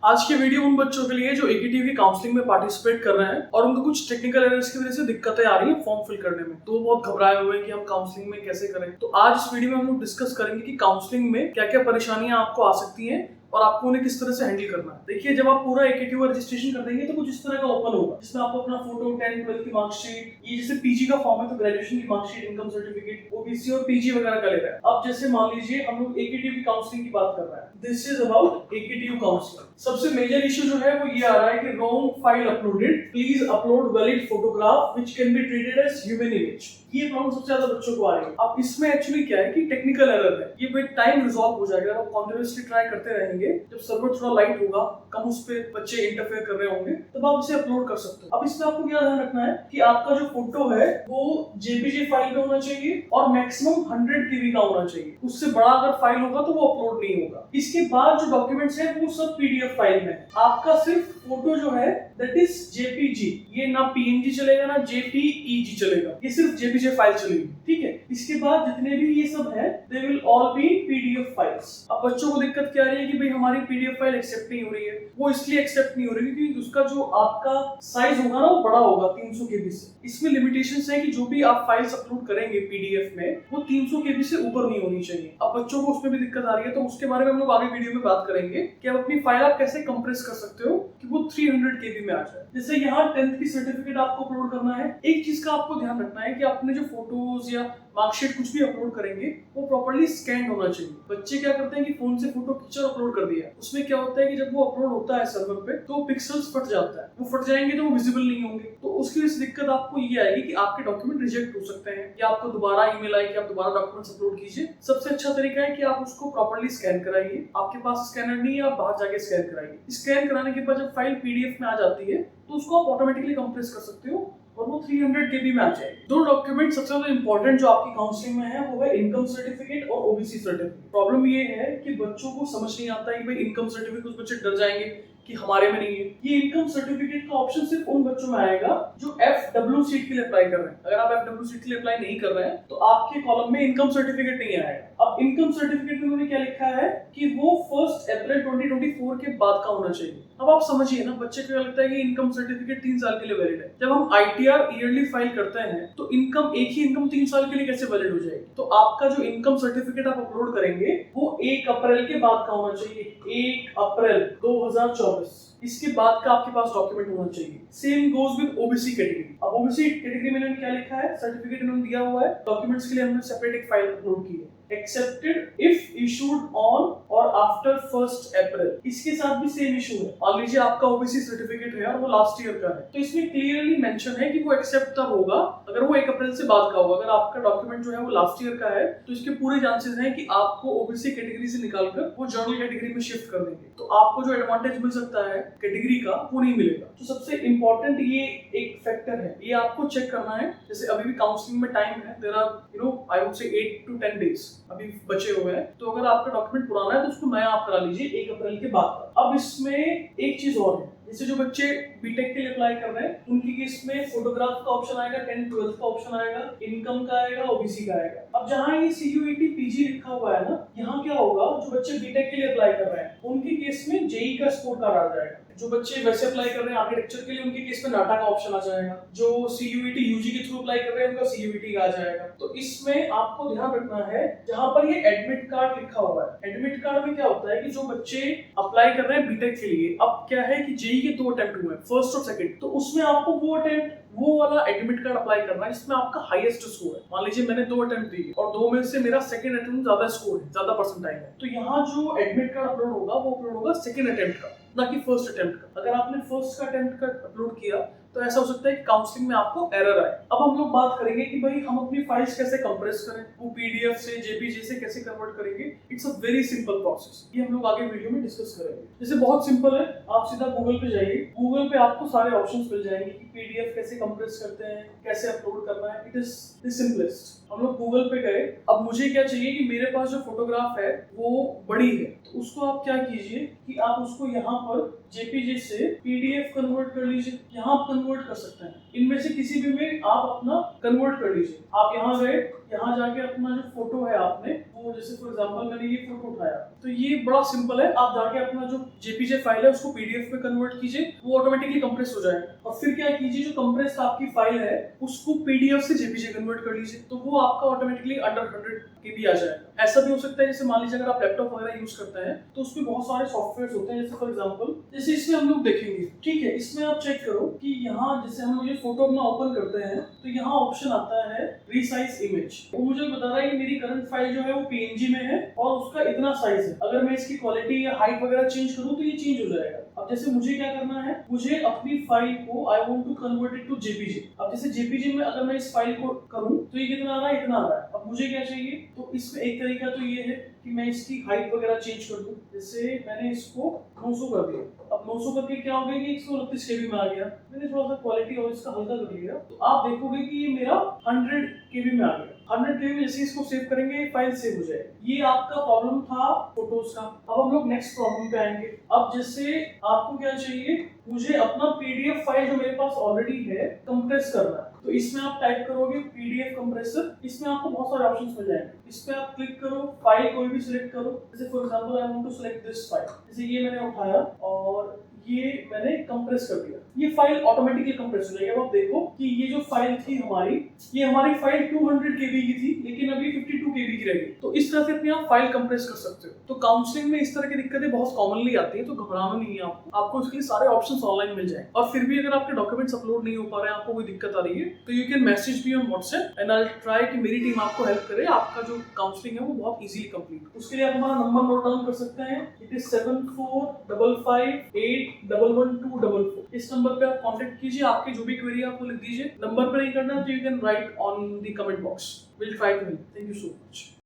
आज की वीडियो उन बच्चों के लिए जो एकेटीयू की काउंसलिंग में पार्टिसिपेट कर रहे हैं और उनको कुछ टेक्निकल एरर्स की वजह से दिक्कतें आ रही हैं फॉर्म फिल करने में, तो वो बहुत घबराए हुए हैं कि हम काउंसलिंग में कैसे करें। तो आज इस वीडियो में हम लोग डिस्कस करेंगे कि काउंसलिंग में क्या क्या परेशानियां आपको आ सकती हैं और आपको उन्हें किस तरह से हैंडल करना है। देखिए, जब आप पूरा एकेटीयू रजिस्ट्रेशन कर देंगे तो कुछ इस तरह का ओपन होगा जिसमें आपको अपना फोटो, 10th 12th की मार्कशीट, ये जैसे पीजी का फॉर्म है तो ग्रेजुएशन की मार्कशीट, इनकम सर्टिफिकेट, ओबीसी और पीजी वगैरह का ले रहा है। अब जैसे मान लीजिए हम लोग एकेटीयू की काउंसलिंग की बात कर रहे हैं, this is about AKTU counselling. सबसे मेजर इशू जो है वो ये आ रहा है कि wrong file uploaded, please upload valid photograph which can be treated as human image. ये प्रॉब्लम सबसे ज्यादा बच्चों को आ रही है। अब इसमें एक्चुअली क्या है कि टेक्निकल एरर है, ये विद टाइम रिजॉल्व हो जाएगा। आप कंटीन्यूअसली ट्राई करते रहेंगे, जब सर्वर थोड़ा लाइट होगा, कम उस पे बच्चे इंटरफेयर कर रहे होंगे, तब आप इसे अपलोड कर सकते हो। अब इसमें आपको क्या ध्यान रखना है कि आपका जो फोटो है वो जेपीजी फाइल में होना चाहिए और मैक्सिमम 100 केबी का होना चाहिए। उससे बड़ा अगर फाइल होगा तो वो अपलोड नहीं होगा। इसके बाद जो डॉक्यूमेंट्स है वो सब पीडीएफ फाइल में। आपका सिर्फ फोटो जो है दैट इज जेपीजी, ये ना पीएनजी चलेगा ना जेपीईजी चलेगा, ये सिर्फ जेपीजी फाइल चलेगी। ठीक है, इसके बाद जितने भी ये सब है they will all B PDF files. अब बच्चों को दिक्कत क्या आ रही है कि भाई हमारी पीडीएफ फाइल एक्सेप्ट नहीं हो रही है। वो इसलिए एक्सेप्ट नहीं हो रही क्योंकि उसका जो आपका साइज होगा ना वो बड़ा होगा 300 केबी से। इसमें लिमिटेशंस है कि जो भी आप फाइल्स अपलोड करेंगे पीडीएफ में वो 300 केबी से ऊपर नहीं होनी चाहिए। अब बच्चों को उसमें भी दिक्कत आ रही है, तो उसके बारे में हम लोग आगे वीडियो में बात करेंगे कि आप अपनी फाइल आप कैसे कंप्रेस कर सकते हो कि वो 300 केबी में आ जाए। जैसे यहाँ 10th की सर्टिफिकेट आपको अपलोड करना है, एक चीज का आपको ध्यान रखना है कि आपने जो फोटोज या मार्कशीट कुछ भी अपलोड करेंगे वो प्रॉपर्ली स्कैन होना चाहिए। बच्चे क्या करते हैं कि फोन से फोटो खींचा और अपलोड कर दिया, उसमें क्या होता है कि जब वो अपलोड होता है सर्वर पे तो पिक्सल्स फट जाता है, वो फट जाएंगे तो वो विजिबल नहीं होंगे। तो उसकी वजह से दिक्कत आपको ये आएगी कि आपके डॉक्यूमेंट रिजेक्ट हो सकते हैं या आपको दोबारा ईमेल आए कि आप दोबारा डॉक्यूमेंट्स अपलोड कीजिए। सबसे अच्छा तरीका है कि आप उसको प्रॉपर्ली स्कैन कराइए। आपके पास स्कैनर नहीं है, आप बाहर जाके स्कैन कराइए। स्कैन कराने के बाद जब फाइल पीडीएफ में आ जाती है तो उसको आप ऑटोमेटिकली कंप्रेस कर सकते हो और वो 300 केबी में आ जाएगी। दो डॉक्यूमेंट सबसे ज्यादा इंपॉर्टेंट जो आपकी काउंसलिंग में है वो है इनकम सर्टिफिकेट और ओबीसी सर्टिफिकेट। प्रॉब्लम ये है कि बच्चों को समझ नहीं आता है कि भाई इनकम सर्टिफिकेट, कुछ बच्चे डर जाएंगे कि हमारे में नहीं है। ये इनकम सर्टिफिकेट का ऑप्शन सिर्फ उन बच्चों में आएगा जो एफडब्ल्यू सीट के लिए अप्लाई कर रहे हैं। अगर आप एफडब्ल्यू सीट के लिए अप्लाई नहीं कर रहे हैं तो आपके कॉलम में इनकम सर्टिफिकेट नहीं आएगा। अब इनकम सर्टिफिकेट में उन्होंने क्या लिखा है कि वो 1 अप्रैल 2024 के बाद का होना चाहिए। अब आप समझिए ना, बच्चे को क्या लगता है कि इनकम सर्टिफिकेट 3 साल के लिए वैलिड है। जब हम आईटीआर ईयरली फाइल करते हैं तो इनकम, एक ही इनकम 3 साल के लिए कैसे वैलिड हो जाएगी। तो आपका जो इनकम सर्टिफिकेट आप अपलोड करेंगे वो 1 अप्रैल के बाद का होना चाहिए, 1 अप्रैल 2024। इसके बाद का आपके पास डॉक्यूमेंट होना चाहिए। Same goes with OBC category. अब ओबीसी कैटेगरी में इन्होंने क्या लिखा है, सर्टिफिकेट इन्होंने दिया हुआ है, डॉक्यूमेंट्स के लिए हमने सेपरेट एक फाइल अपलोड की है, एक्सेप्टेड इफ इशूड ऑन और आफ्टर 1 अप्रैल। इसके साथ भी सेम इशू है। मान लीजिए आपका ओबीसी सर्टिफिकेट है और वो लास्ट ईयर का है, तो इसमें क्लियरली मेंशन है कि वो एक्सेप्ट तब होगा अगर वो 1 अप्रैल से बाद का होगा। अगर आपका डॉक्यूमेंट जो है वो लास्ट ईयर का है तो इसके पूरे चांसेस हैं कि आपको ओबीसी कैटेगरी से निकालकर वो जनरल कैटेगरी में शिफ्ट कर देंगे। तो आपको जो एडवांटेज मिल सकता है कैटेगरी का वो नहीं मिलेगा। तो सबसे इंपॉर्टेंट ये एक फैक्टर है, ये आपको चेक करना है। जैसे अभी भी काउंसलिंग में टाइम है, there are I would say 8 to 10 days अभी बचे हुए हैं। तो अगर आपका डॉक्यूमेंट पुराना है तो उसको नया आप करा लीजिए 1 अप्रैल के बाद का। अब इसमें एक चीज और है, जैसे जो बच्चे बीटेक के लिए अप्लाई कर रहे हैं उनकी केस में फोटोग्राफ का ऑप्शन आएगा, 10th 12th का ऑप्शन आएगा, इनकम का आएगा, ओबीसी का आएगा। अब जहां ये सीयूईटी पीजी लिखा हुआ है ना, यहाँ क्या होगा, जो बच्चे बीटेक के लिए अप्लाई कर रहे हैं उनकी केस में जेई का स्कोर कार्ड आ जाएगा। जो बच्चे वैसे अप्लाई कर रहे हैं आर्किटेक्चर के लिए उनके केस में नाटा का ऑप्शन आ जाएगा। जो सीयूईटी यूजी के थ्रू अप्लाई कर रहे हैं उनका सीयूईटी का आ जाएगा। तो इसमें आपको ध्यान रखना है जहां पर ये एडमिट कार्ड लिखा हुआ है, एडमिट कार्ड में क्या होता है कि जो बच्चे अप्लाई कर रहे हैं बीटेक के लिए, अब क्या है कि जेई के 2 अटेम्प्ट हुए हैं, फर्स्ट और सेकंड, तो उसमें आपको वो वाला एडमिट कार्ड अप्लाई करना है जिसमें आपका हाईएस्ट स्कोर है। मान लीजिए मैंने 2 अटेम्प्ट दिए और 2 में से मेरा सेकंड अटेम्प्ट ज्यादा स्कोर है, ज्यादा परसेंटाइल है, तो यहाँ जो एडमिट कार्ड अपलोड होगा वो अपलोड होगा सेकंड अटेम्प्ट का, ना कि फर्स्ट अटेम्प्ट का। अगर आपने फर्स्ट का अटेम्प्ट का अपलोड किया तो ऐसा हो सकता है कि काउंसलिंग में आपको एरर आए। अब हम लोग बात करेंगे कि भाई हम अपनी फाइल्स कैसे कंप्रेस करें, वो पीडीएफ से जेपीजी से कैसे कन्वर्ट करेंगे। It's a very simple process, ये हम लोग आगे वीडियो में डिस्कस करेंगे। जैसे बहुत सिंपल है, आप सीधा गूगल पे जाइए, गूगल पे आपको सारे ऑप्शंस मिल जाएंगे कि पीडीएफ कैसे कंप्रेस करते हैं, कैसे अपलोड करना है। It is the simplest. हम लोग गूगल पे गए, अब मुझे क्या चाहिए कि मेरे पास जो फोटोग्राफ है वो बड़ी है, तो उसको आप क्या कीजिए कि आप उसको यहाँ पर जेपीजी से पीडीएफ कन्वर्ट कर लीजिए, यहाँ आप कन्वर्ट कर सकते हैं। इनमें से किसी भी में आप अपना कन्वर्ट कर लीजिए। आप यहाँ गए, यहाँ जाके अपना जो फोटो है आपने वो, जैसे फॉर एग्जांपल मैंने ये फोटो उठाया, तो ये बड़ा सिंपल है। आप जाके अपना जो जेपीजे फाइल है उसको पीडीएफ में कन्वर्ट कीजिए, वो ऑटोमेटिकली कंप्रेस हो जाएगा। और फिर क्या कीजिए, जो कंप्रेस आपकी फाइल है उसको पीडीएफ से जेपीजे कन्वर्ट कर लीजिए, तो वो आपका ऑटोमेटिकली अंडर 100 KB आ जाएगा। ऐसा भी हो सकता है, जैसे मान लीजिए अगर आप लैपटॉप वगैरह यूज करते हैं तो उसमें बहुत सारे सॉफ्टवेयर होते हैं, जैसे फॉर एग्जांपल जैसे इसमें हम लोग देखेंगे, ठीक है। इसमें आप चेक करो कि यहाँ जैसे हम ये फोटो अपना ओपन करते हैं तो यहाँ ऑप्शन आता है रीसाइज इमेज। वो मुझे बता रहा है कि मेरी करंट फाइल जो है वो पीएनजी में है और उसका इतना साइज है। अगर मैं इसकी क्वालिटी या हाइट वगैरह चेंज करूँ तो ये चेंज हो जाएगा। अब जैसे मुझे क्या करना है, मुझे अपनी फाइल को I want to convert it to JPG. अब जैसे जेपीजी में अगर मैं इस फाइल को करूं तो ये कितना आ रहा है, इतना आ रहा है। अब मुझे क्या चाहिए, तो इसमें एक तरीका तो ये है कि मैं इसकी हाइट वगैरह चेंज कर दूं। जैसे मैंने इसको 900 कर दिया। अब 900 करके क्या हो गया कि 129 KB में आ गया। मैंने थोड़ा सा क्वालिटी और इसका हल्का कर लिया, तो आप देखोगे कि ये मेरा 100 KB में आ गया। 100 KB में जैसे इसको सेव करेंगे फाइल सेव हो जाएगी। ये आपका प्रॉब्लम था फोटोज का। अब हम लोग नेक्स्ट प्रॉब्लम पे आएंगे। अब जैसे आपको क्या चाहिए, मुझे अपना पीडीएफ फाइल जो मेरे पास ऑलरेडी है कंप्रेस करना है, तो इसमें आप टाइप करोगे पीडीएफ कंप्रेसर। इसमें आपको बहुत सारे ऑप्शंस मिल जाएंगे। इस पे आप क्लिक करो, फाइल कोई भी सिलेक्ट करो। जैसे for example I want to select this file. जैसे ये मैंने उठाया और ये मैंने कंप्रेस कर दिया, ये फाइल ऑटोमेटिकली कंप्रेस हो जाएगी। अब आप देखो कि ये जो फाइल थी हमारी, ये हमारी फाइल 200 KB की थी, लेकिन अभी 52 KB की रह गई। तो इस तरह से अपने आप फाइल कंप्रेस कर सकते हो। तो काउंसलिंग में इस तरह की दिक्कतें बहुत कॉमनली आती है, तो घबराना नहीं है आपको उसके लिए सारे ऑप्शंस ऑनलाइन मिल जाएंगे। और फिर भी अगर आपके डॉक्यूमेंट्स अपलोड नहीं हो पा रहे हैं, आपको कोई दिक्कत आ रही है, तो you can message me on WhatsApp and I will try कि मेरी टीम आपको हेल्प करे, आपका जो काउंसलिंग है वो बहुत इजीली कंप्लीट। उसके लिए आप हमारा नंबर नोट डाउन कर सकते हैं, इट इज 7455811244। इस नंबर पे आप कांटेक्ट कीजिए, आपकी जो भी क्वेरी आपको लिख दीजिए। नंबर पे नहीं करना तो you can write on the comment box, will try to help. Thank you so much.